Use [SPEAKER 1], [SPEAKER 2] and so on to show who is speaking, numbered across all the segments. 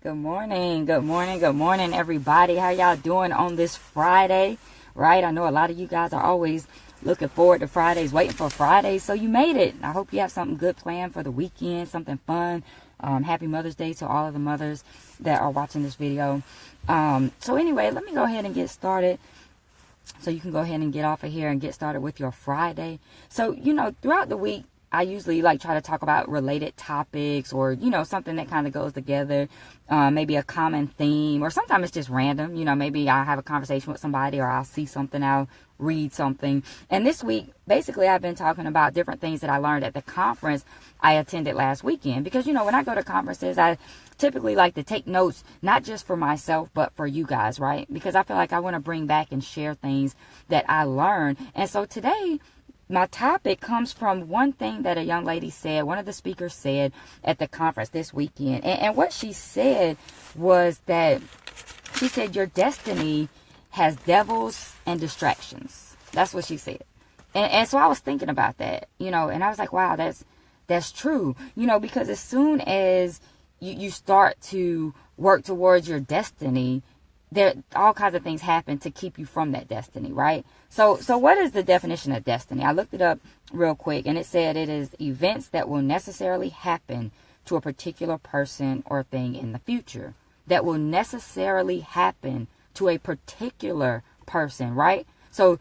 [SPEAKER 1] Good morning, everybody. How y'all doing on this Friday, right? I know a lot of you guys are always looking forward to Fridays, waiting for Fridays, so you made it. I hope you have something good planned for the weekend, something fun. Happy Mother's Day to all of the mothers that are watching this video. So anyway, let me go ahead and get started so you can go ahead and get off of here and get started with your Friday. So, throughout the week, I usually try to talk about related topics or, something that kind of goes together, maybe a common theme, or sometimes it's just random. Maybe I'll have a conversation with somebody or I'll see something, I'll read something. And this week, basically, I've been talking about different things that I learned at the conference I attended last weekend. Because, when I go to conferences, I typically like to take notes, not just for myself, but for you guys, right? Because I feel like I want to bring back and share things that I learned. And so today, my topic comes from one thing that a young lady said, one of the speakers said at the conference this weekend. And what she said was that she said, your destiny has devils and distractions. That's what she said. And so I was thinking about that, and I was like, wow, that's true, because as soon as you start to work towards your destiny, there all kinds of things happen to keep you from that destiny, right? So what is the definition of destiny? I looked it up real quick, and it said it is events that will necessarily happen to a particular person or thing in the future. That will necessarily happen to a particular person, right? So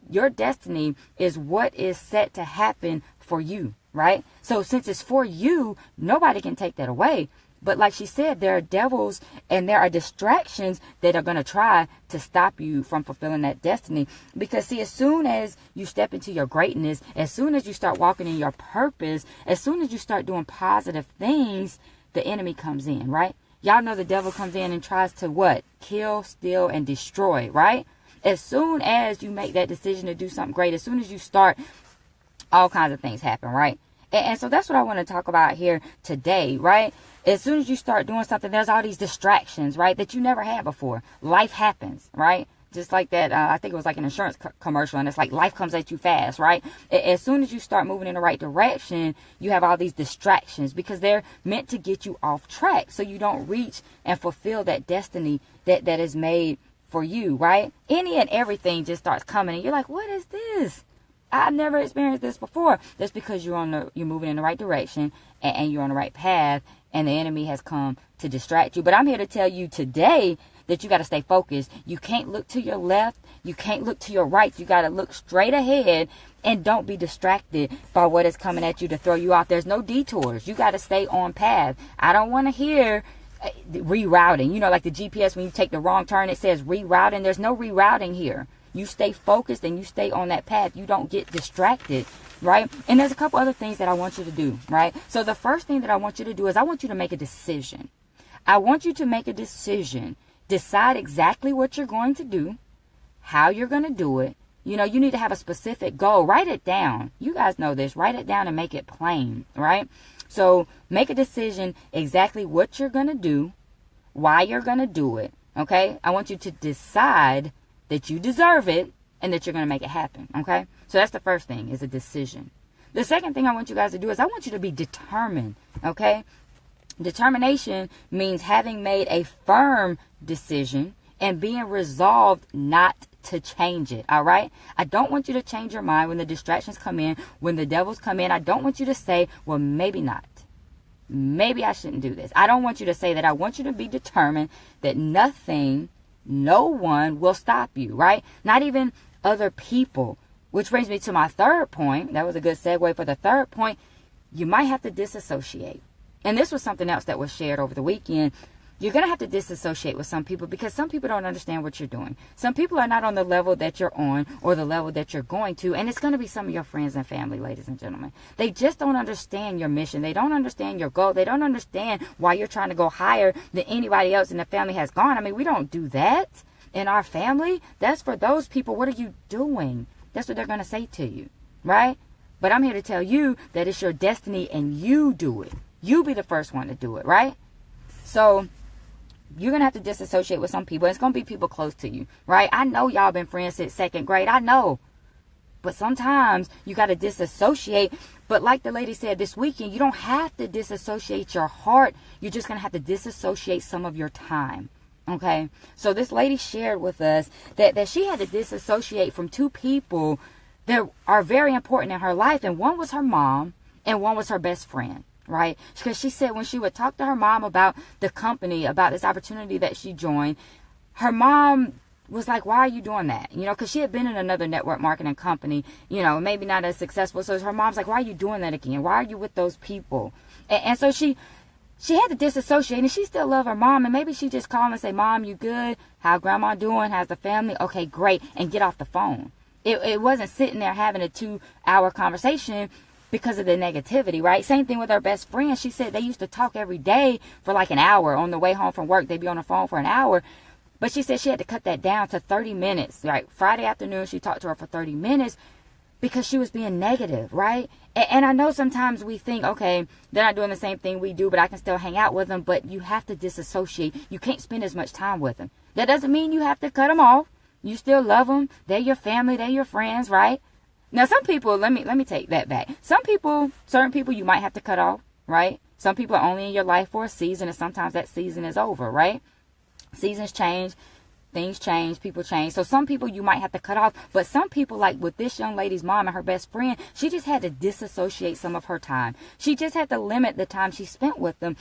[SPEAKER 1] your destiny is what is set to happen for you, right? So since it's for you, nobody can take that away. But like she said, there are devils and there are distractions that are going to try to stop you from fulfilling that destiny. Because see, as soon as you step into your greatness, as soon as you start walking in your purpose, as soon as you start doing positive things, the enemy comes in, right? Y'all know the devil comes in and tries to what? Kill, steal, and destroy, right? As soon as you make that decision to do something great, as soon as you start, all kinds of things happen, right? And so that's what I want to talk about here today, right? As soon as you start doing something, there's all these distractions, right, that you never had before. Life happens, right? Just like that, I think it was like an insurance commercial, and it's like life comes at you fast, right? As soon as you start moving in the right direction, you have all these distractions because they're meant to get you off track so you don't reach and fulfill that destiny that is made for you, right? Any and everything just starts coming, and you're like, what is this? I've never experienced this before. That's because you're moving in the right direction and you're on the right path, and the enemy has come to distract you. But I'm here to tell you today that you got to stay focused. You can't look to your left. You can't look to your right. You got to look straight ahead and don't be distracted by what is coming at you to throw you off. There's no detours. You got to stay on path. I don't want to hear rerouting. Like the GPS, when you take the wrong turn, it says rerouting. There's no rerouting here. You stay focused and you stay on that path. You don't get distracted, right? And there's a couple other things that I want you to do, right? So the first thing that I want you to do is I want you to make a decision. I want you to make a decision. Decide exactly what you're going to do, how you're going to do it. You need to have a specific goal. Write it down. You guys know this. Write it down and make it plain, right? So make a decision exactly what you're going to do, why you're going to do it, okay? I want you to decide that you deserve it and that you're going to make it happen, okay? So that's the first thing, is a decision. The second thing I want you guys to do is I want you to be determined, okay? Determination means having made a firm decision and being resolved not to change it, all right? I don't want you to change your mind when the distractions come in, when the devils come in. I don't want you to say, well, maybe not. Maybe I shouldn't do this. I don't want you to say that. I want you to be determined that no one will stop you, right? Not even other people. Which brings me to my third point. That was a good segue for the third point. You might have to disassociate. And this was something else that was shared over the weekend. You're going to have to disassociate with some people because some people don't understand what you're doing. Some people are not on the level that you're on or the level that you're going to. And it's going to be some of your friends and family, ladies and gentlemen. They just don't understand your mission. They don't understand your goal. They don't understand why you're trying to go higher than anybody else in the family has gone. I mean, we don't do that in our family. That's for those people. What are you doing? That's what they're going to say to you, right? But I'm here to tell you that it's your destiny and you do it. You be the first one to do it, right? So you're going to have to disassociate with some people. It's going to be people close to you, right? I know y'all been friends since second grade. I know. But sometimes you got to disassociate. But like the lady said this weekend, you don't have to disassociate your heart. You're just going to have to disassociate some of your time. Okay. So this lady shared with us that she had to disassociate from two people that are very important in her life. And one was her mom and one was her best friend. Right? Because she said when she would talk to her mom about the company, about this opportunity that she joined, her mom was like, why are you doing that? You know, because she had been in another network marketing company, you know, maybe not as successful. So her mom's like, why are you doing that again? Why are you with those people? And so she had to disassociate, and she still loved her mom. And maybe she just called and say, Mom, you good? How grandma doing? How's the family? Okay, great. And get off the phone. It wasn't sitting there having a 2-hour conversation because of the negativity, right? Same thing with her best friend. She said they used to talk every day for like an hour. On the way home from work, they'd be on the phone for an hour. But she said she had to cut that down to 30 minutes. Right? Friday afternoon, she talked to her for 30 minutes because she was being negative, right? And I know sometimes we think, okay, they're not doing the same thing we do, but I can still hang out with them. But you have to disassociate. You can't spend as much time with them. That doesn't mean you have to cut them off. You still love them. They're your family. They're your friends, right? Now, some people, let me take that back. Certain people you might have to cut off, right? Some people are only in your life for a season, and sometimes that season is over, right? Seasons change, things change, people change. So some people you might have to cut off, but some people, like with this young lady's mom and her best friend, she just had to disassociate some of her time. She just had to limit the time she spent with them,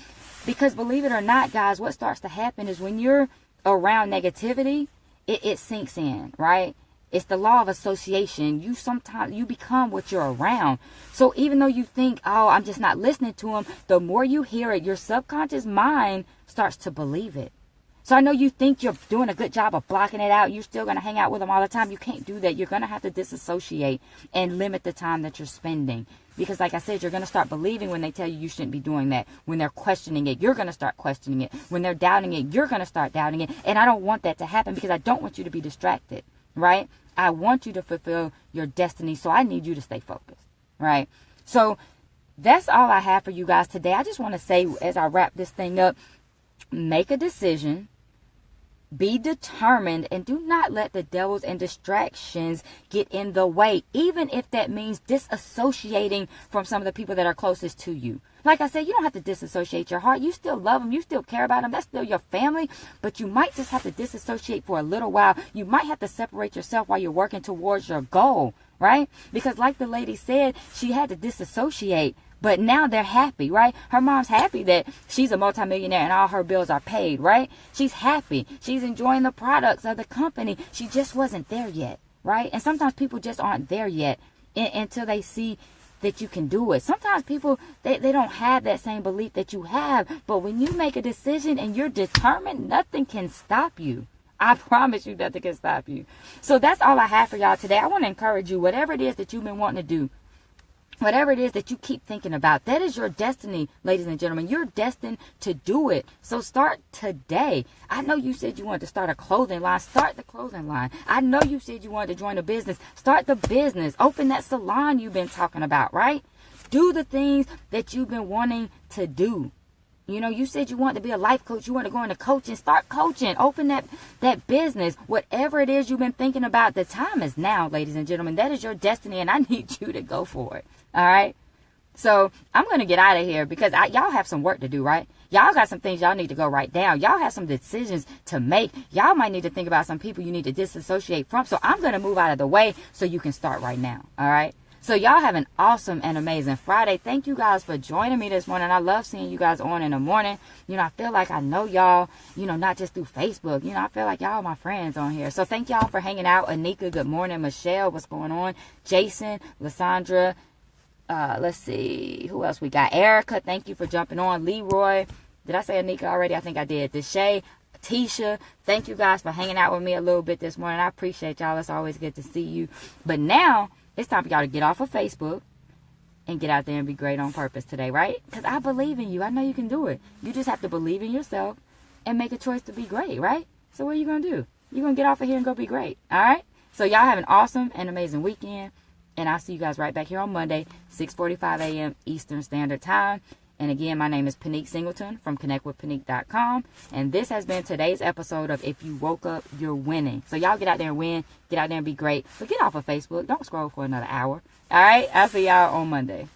[SPEAKER 1] because believe it or not, guys, what starts to happen is when you're around negativity, it sinks in, right? It's the law of association. You become what you're around. So even though you think, oh, I'm just not listening to them, the more you hear it, your subconscious mind starts to believe it. So I know you think you're doing a good job of blocking it out. You're still going to hang out with them all the time. You can't do that. You're going to have to disassociate and limit the time that you're spending. Because like I said, you're going to start believing when they tell you shouldn't be doing that. When they're questioning it, you're going to start questioning it. When they're doubting it, you're going to start doubting it. And I don't want that to happen, because I don't want you to be distracted, right? I want you to fulfill your destiny. So I need you to stay focused, right? So that's all I have for you guys today. I just want to say, as I wrap this thing up, make a decision. Be determined, and do not let the devils and distractions get in the way, even if that means disassociating from some of the people that are closest to you. Like I said, you don't have to disassociate your heart. You still love them. You still care about them. That's still your family. But you might just have to disassociate for a little while. You might have to separate yourself while you're working towards your goal, right? Because like the lady said, she had to disassociate. But now they're happy, right? Her mom's happy that she's a multimillionaire and all her bills are paid, right? She's happy. She's enjoying the products of the company. She just wasn't there yet, right? And sometimes people just aren't there yet until they see that you can do it. Sometimes people, they don't have that same belief that you have. But when you make a decision and you're determined, nothing can stop you. I promise you nothing can stop you. So that's all I have for y'all today. I want to encourage you, whatever it is that you've been wanting to do, whatever it is that you keep thinking about, that is your destiny, ladies and gentlemen. You're destined to do it. So start today. I know you said you wanted to start a clothing line. Start the clothing line. I know you said you wanted to join a business. Start the business. Open that salon you've been talking about, right? Do the things that you've been wanting to do. You know, you said you want to be a life coach. You want to go into coaching. Start coaching. Open that business. Whatever it is you've been thinking about, the time is now, ladies and gentlemen. That is your destiny, and I need you to go for it. All right? So I'm going to get out of here because y'all have some work to do, right? Y'all got some things y'all need to go write down. Y'all have some decisions to make. Y'all might need to think about some people you need to disassociate from. So I'm going to move out of the way so you can start right now. All right? So y'all have an awesome and amazing Friday. Thank you guys for joining me this morning. I love seeing you guys on in the morning. You know, I feel like I know y'all, you know, not just through Facebook. You know, I feel like y'all are my friends on here. So thank y'all for hanging out. Anika, good morning. Michelle, what's going on? Jason, Lysandra, let's see, who else we got? Erica, thank you for jumping on. Leroy, did I say Anika already? I think I did. Deshay, Tisha, thank you guys for hanging out with me a little bit this morning. I appreciate y'all. It's always good to see you. But now it's time for y'all to get off of Facebook and get out there and be great on purpose today, right? Because I believe in you. I know you can do it. You just have to believe in yourself and make a choice to be great, right? So what are you going to do? You're going to get off of here and go be great, all right? So y'all have an awesome and amazing weekend. And I'll see you guys right back here on Monday, 6:45 a.m. Eastern Standard Time. And again, my name is Pinique Singleton from connectwithpinique.com. And this has been today's episode of If You Woke Up, You're Winning. So y'all get out there and win. Get out there and be great. But get off of Facebook. Don't scroll for another hour. All right? I'll see y'all on Monday.